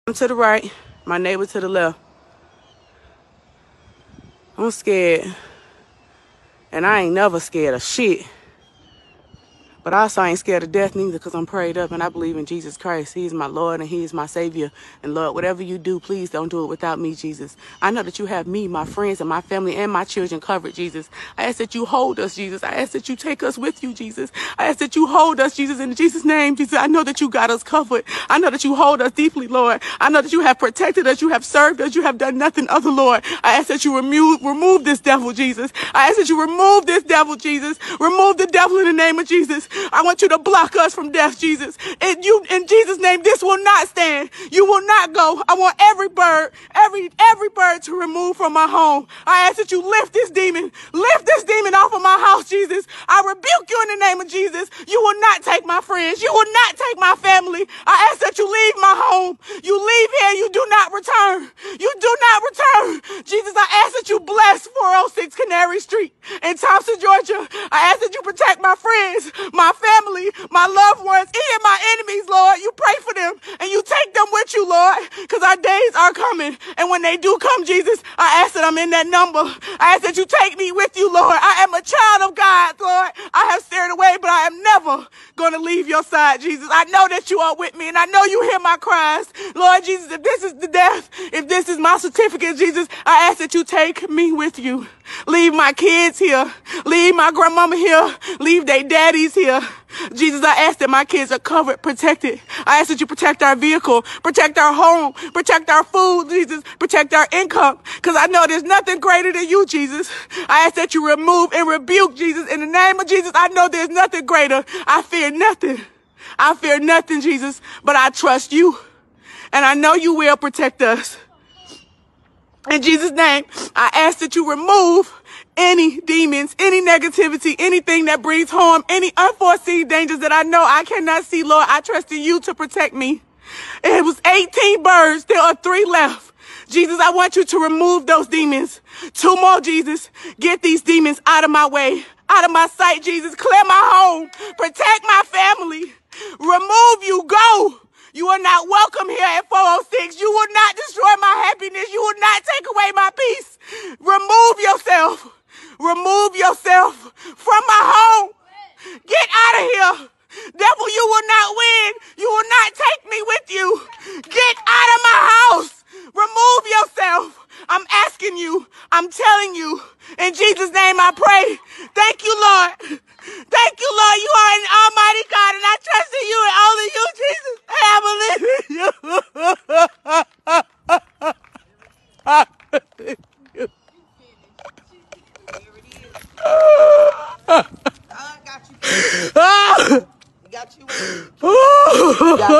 I'm to the right, my neighbor to the left. I'm scared. And I ain't never scared of shit. But I also ain't scared of death neither, because I'm prayed up and I believe in Jesus Christ. He is my Lord and he is my Savior. And Lord, whatever you do, please don't do it without me, Jesus. I know that you have me, my friends, and my family, and my children covered, Jesus. I ask that you hold us, Jesus. I ask that you take us with you, Jesus. I ask that you hold us, Jesus, in Jesus' name, Jesus. I know that you got us covered. I know that you hold us deeply, Lord. I know that you have protected us. You have served us. You have done nothing other, Lord. I ask that you remove this devil, Jesus. I ask that you remove this devil, Jesus. Remove the devil in the name of Jesus. I want you to block us from death, Jesus. And you, in Jesus' name, this will not stand. You will not go. I want every bird to remove from my home. I ask that you lift this demon off of my house, Jesus. I rebuke you in the name of Jesus. You will not take my friends. You will not take my family. I ask that you leave my home. You leave here. You do not return. You do not return. Jesus, I ask that you bless 406 Canary Street in Thompson, Georgia. I ask that you protect my friends, my family, my loved ones, even my enemies, Lord. You pray for them and you take them with you, Lord, because our days are coming. And when they do come, Jesus, I ask that I'm in that number. I ask that you take me with you, Lord. I am a child of God, Lord. I have steered away, but I am never going to leave your side, Jesus. I know that you are with me, and I know you hear my cries. Lord Jesus, if this is the death, if this is my certificate, Jesus, I ask that you take me with you. Leave my kids here. Leave my grandmama here. Leave their daddies here. Jesus, I ask that my kids are covered, protected. I ask that you protect our vehicle, protect our home, protect our food, Jesus, protect our income, because I know there's nothing greater than you, Jesus. I ask that you remove and rebuke, Jesus. In the name of Jesus, I know there's nothing greater. I fear nothing. I fear nothing, Jesus, but I trust you, and I know you will protect us. In Jesus' name, I ask that you remove any demons, any negativity, anything that brings harm, any unforeseen dangers that I know I cannot see, Lord. I trust in you to protect me. It was 18 birds. There are 3 left. Jesus, I want you to remove those demons. 2 more, Jesus. Get these demons out of my way, out of my sight, Jesus. Clear my home. Protect my family. Remove you. Go. You are not welcome here at 406. You will not destroy my happiness. You will not take away my peace. Remove yourself. Remove yourself from my home. Get out of here. Devil, you will not win. You will not take me with you. Get out of my house. Remove yourself. I'm asking you. I'm telling you. In Jesus' name I pray. Thank you, Lord. Thank you, Lord. You are an almighty God, and I trust in you and only you, Jesus. I believe in you. Got you. Got you.